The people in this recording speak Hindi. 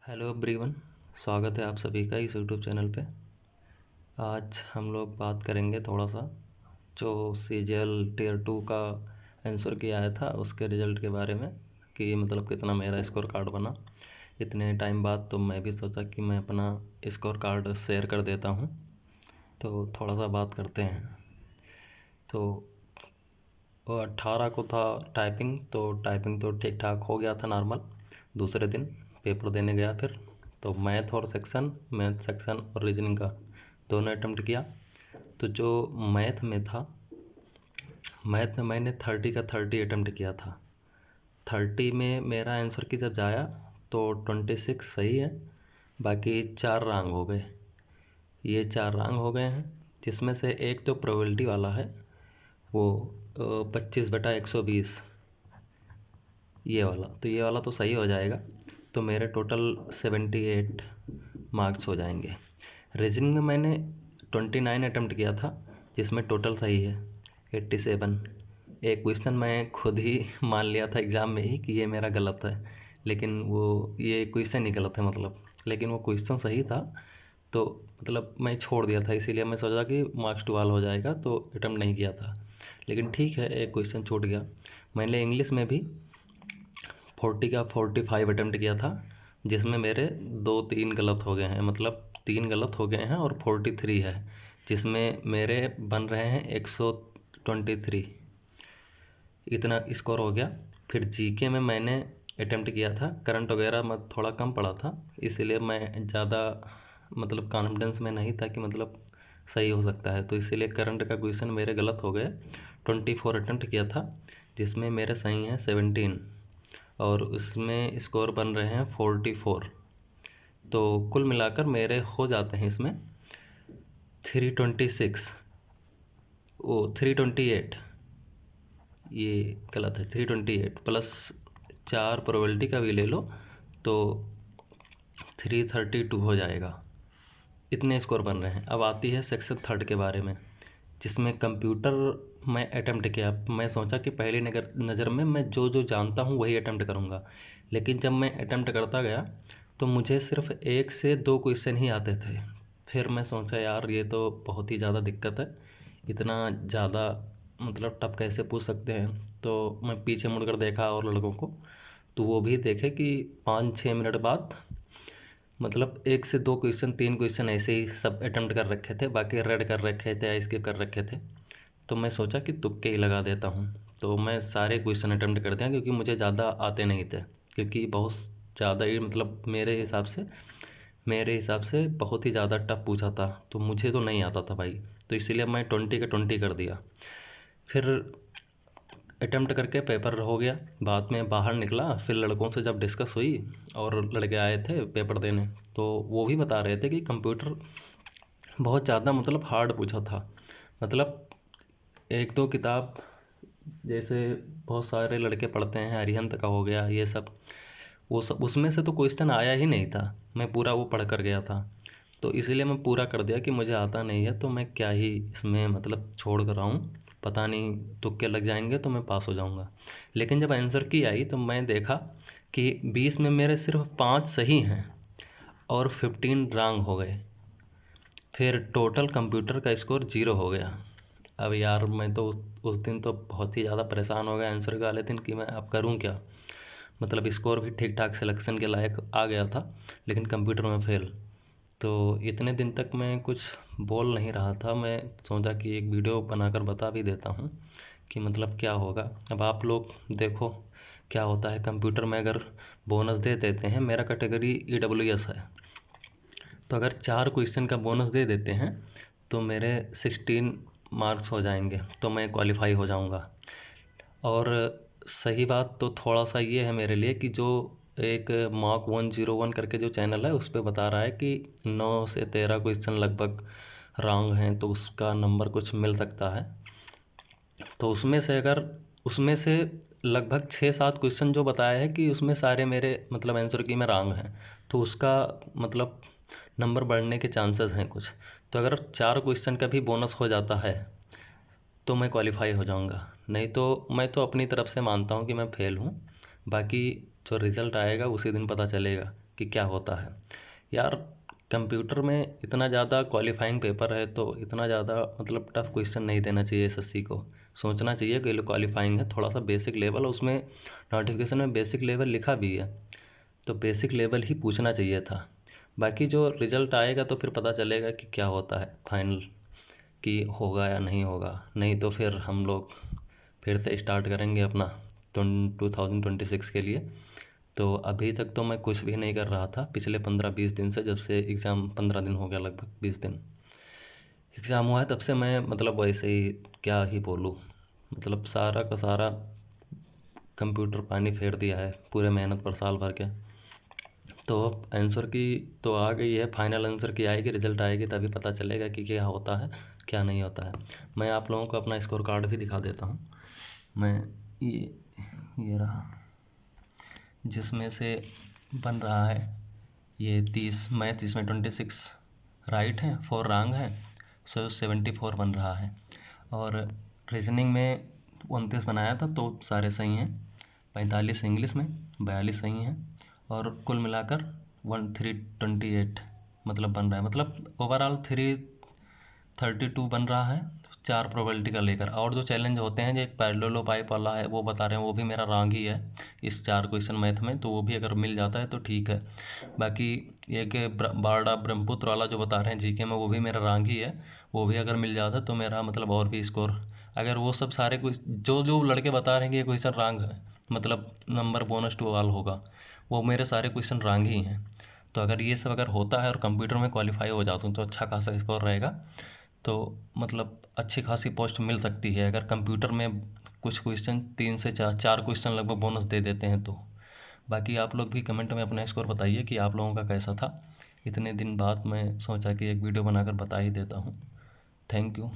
Hello everyone. स्वागत है आप सभी का इस यूट्यूब चैनल पे। आज हम लोग बात करेंगे थोड़ा सा जो सीजीएल टियर 2 का आंसर किया आया था उसके रिज़ल्ट के बारे में कि मतलब कितना मेरा स्कोर कार्ड बना। इतने टाइम बाद तो मैं भी सोचा कि मैं अपना स्कोर कार्ड शेयर कर देता हूँ, तो थोड़ा सा बात करते हैं। तो वो 18 को था टाइपिंग, तो टाइपिंग तो ठीक ठाक हो गया था नॉर्मल। दूसरे दिन पेपर देने गया, फिर तो मैथ सेक्शन और रीजनिंग का दोनों अटेम्प्ट किया। तो जो मैथ में था, मैथ में मैंने 30 का 30 अटेम्प्ट किया था। 30 में मेरा आंसर की जब जाया तो 26 सही है, बाकी 4 रॉन्ग हो गए। ये 4 रॉन्ग हो गए हैं, जिसमें से एक तो प्रोबेबिलिटी वाला है, वो 25/120 ये वाला। तो ये वाला तो सही हो जाएगा, तो मेरे टोटल 78 मार्क्स हो जाएंगे। रीजनिंग में मैंने 29 अटेम्प्ट किया था, जिसमें टोटल सही है 87। एक क्वेश्चन मैं खुद ही मान लिया था एग्ज़ाम में ही कि ये मेरा गलत है, लेकिन वो ये क्वेश्चन ही गलत है मतलब, लेकिन वो क्वेश्चन सही था। तो मतलब मैं छोड़ दिया था, इसीलिए मैं सोचा कि मार्क्स 12 हो जाएगा, तो अटेम्प्ट नहीं किया था। लेकिन ठीक है, एक क्वेश्चन छूट गया। मैंने इंग्लिश में भी 40 का 45 अटेम्प्ट किया था, जिसमें मेरे 2-3 गलत हो गए हैं, मतलब 3 गलत हो गए हैं और 43 है, जिसमें मेरे बन रहे हैं 123। इतना स्कोर हो गया। फिर जीके में मैंने अटेम्प्ट किया था, करंट वगैरह मैं थोड़ा कम पड़ा था, इसीलिए मैं ज़्यादा मतलब कॉन्फिडेंस में नहीं था कि मतलब सही हो सकता है, तो इसीलिए करंट का क्वेश्चन मेरे गलत हो गए। 24 अटेम्प्ट किया था, जिसमें मेरे सही हैं 17, और उसमें स्कोर बन रहे हैं 44। तो कुल मिलाकर मेरे हो जाते हैं इसमें 326, ओ 328, ये गलत है। 328 प्लस 4 प्रोबेबिलिटी का भी ले लो तो 332 हो जाएगा। इतने स्कोर बन रहे हैं। अब आती है सेक्शन थर्ड के बारे में, जिसमें कंप्यूटर मैं अटेम्प्ट किया। मैं सोचा कि पहली नज़र में मैं जो जो जानता हूँ वही अटेम्प्ट करूँगा, लेकिन जब मैं अटेम्प्ट करता गया तो मुझे सिर्फ 1 से 2 क्वेश्चन ही आते थे। फिर मैं सोचा यार ये तो बहुत ही ज़्यादा दिक्कत है, इतना ज़्यादा मतलब टफ कैसे पूछ सकते हैं। तो मैं पीछे मुड़कर देखा और लड़कों को, तो वो भी देखे कि 5-6 मिनट बाद मतलब 1 से 2 क्वेश्चन 3 क्वेश्चन ऐसे ही सब अटेम्प्ट कर रखे थे, बाकी रेड कर रखे थे या स्किप कर रखे थे। तो मैं सोचा कि तुक्के ही लगा देता हूँ, तो मैं सारे क्वेश्चन अटेम्प्ट कर दिया, क्योंकि मुझे ज़्यादा आते नहीं थे, क्योंकि बहुत ज़्यादा ही मतलब मेरे हिसाब से बहुत ही ज़्यादा टफ पूछा था, तो मुझे तो नहीं आता था भाई। तो इसीलिए मैं 20 का 20 कर दिया। फिर अटेम्प्ट करके पेपर हो गया। बाद में बाहर निकला, फिर लड़कों से जब डिस्कस हुई और लड़के आए थे पेपर देने, तो वो भी बता रहे थे कि कंप्यूटर बहुत ज़्यादा मतलब हार्ड पूछा था। मतलब 1-2 किताब जैसे बहुत सारे लड़के पढ़ते हैं, अरिहंत का हो गया ये सब, वो सब उसमें से तो क्वेश्चन आया ही नहीं था। मैं पूरा वो पढ़ कर गया था, तो इसीलिए मैं पूरा कर दिया कि मुझे आता नहीं है तो मैं क्या ही इसमें मतलब छोड़ कर आऊँ, पता नहीं तुक्के लग जाएंगे तो मैं पास हो जाऊँगा। लेकिन जब आंसर की आई तो मैं देखा कि 20 में मेरे सिर्फ 5 सही हैं और 15 रॉन्ग हो गए। फिर टोटल कंप्यूटर का स्कोर 0 हो गया। अब यार मैं तो उस दिन तो बहुत ही ज़्यादा परेशान हो गया आंसर वाले दिन कि मैं अब करूँ क्या। मतलब स्कोर भी ठीक ठाक सिलेक्शन के लायक आ गया था, लेकिन कंप्यूटर में फेल। तो इतने दिन तक मैं कुछ बोल नहीं रहा था। मैं सोचा कि एक वीडियो बनाकर बता भी देता हूँ कि मतलब क्या होगा। अब आप लोग देखो क्या होता है। कंप्यूटर में अगर बोनस दे देते हैं, मेरा कैटेगरी EWS है, तो अगर 4 क्वेश्चन का बोनस दे देते हैं तो मेरे 16 मार्क्स हो जाएंगे, तो मैं क्वालिफाई हो जाऊंगा। और सही बात तो थोड़ा सा ये है मेरे लिए कि जो एक मार्क 101 करके जो चैनल है उस पे बता रहा है कि 9 से 13 क्वेश्चन लगभग रॉन्ग हैं, तो उसका नंबर कुछ मिल सकता है। तो उसमें से लगभग 6-7 क्वेश्चन जो बताया है कि उसमें सारे मेरे मतलब आंसर की में रॉन्ग हैं, तो उसका मतलब नंबर बढ़ने के चांसेस हैं कुछ। तो अगर 4 क्वेश्चन का भी बोनस हो जाता है तो मैं क्वालिफाई हो जाऊंगा, नहीं तो मैं तो अपनी तरफ से मानता हूँ कि मैं फेल हूँ। बाकी जो रिज़ल्ट आएगा उसी दिन पता चलेगा कि क्या होता है यार। कंप्यूटर में इतना ज़्यादा क्वालिफाइंग पेपर है तो इतना ज़्यादा मतलब टफ क्वेश्चन नहीं देना चाहिए एसएससी को। सोचना चाहिए कि क्वालिफाइंग है, थोड़ा सा बेसिक लेवल, उसमें नोटिफिकेशन में बेसिक लेवल लिखा भी है तो बेसिक लेवल ही पूछना चाहिए था। बाकी जो रिज़ल्ट आएगा तो फिर पता चलेगा कि क्या होता है फाइनल, कि होगा या नहीं होगा। नहीं तो फिर हम लोग फिर से स्टार्ट करेंगे अपना 2026 के लिए। तो अभी तक तो मैं कुछ भी नहीं कर रहा था पिछले 15-20 दिन से, जब से एग्ज़ाम 15 दिन हो गया, लगभग 20 दिन एग्ज़ाम हुआ है, तब से मैं मतलब वैसे ही क्या ही बोलूँ, मतलब सारा का सारा कंप्यूटर पानी फेर दिया है पूरे मेहनत पर साल भर के। तो आंसर की तो आ गई है, फाइनल आंसर की आएगी, रिज़ल्ट आएगी तभी पता चलेगा कि क्या होता है क्या नहीं होता है। मैं आप लोगों को अपना स्कोर कार्ड भी दिखा देता हूँ। मैं ये रहा, जिसमें से बन रहा है ये 30 मैथ, इसमें 26 राइट है, 4 रॉन्ग है, सो 74 बन रहा है। और रीजनिंग में 29 बनाया था तो सारे सही हैं, 45 इंग्लिश में, 42 सही हैं, और कुल मिलाकर 1328 मतलब बन रहा है, मतलब ओवरऑल 332 बन रहा है 4 प्रोबेबिलिटी का लेकर। और जो चैलेंज होते हैं, जो एक पैरेलल पाइप वाला है वो बता रहे हैं, वो भी मेरा रॉन्ग ही है इस 4 क्वेश्चन मैथ में, तो वो भी अगर मिल जाता है तो ठीक है। बाकी ये कि बारडा ब्रह्मपुत्र वाला जो बता रहे हैं जीके में, वो भी मेरा रॉन्ग ही है, वो भी अगर मिल जाता तो मेरा मतलब और भी स्कोर, अगर वो सब सारे जो जो लड़के बता रहे हैं कि ये क्वेश्चन रॉन्ग है मतलब नंबर बोनस टू ऑल होगा, वो मेरे सारे क्वेश्चन रॉन्ग ही हैं। तो अगर ये सब अगर होता है और कंप्यूटर में क्वालिफाई हो जाता हूँ तो अच्छा खासा स्कोर रहेगा, तो मतलब अच्छी खासी पोस्ट मिल सकती है अगर कंप्यूटर में कुछ क्वेश्चन 3 से 4 क्वेश्चन लगभग बोनस दे देते हैं तो। बाकी आप लोग भी कमेंट में अपना स्कोर बताइए कि आप लोगों का कैसा था। इतने दिन बाद मैं सोचा कि एक वीडियो बनाकर बता ही देता हूँ। Thank you.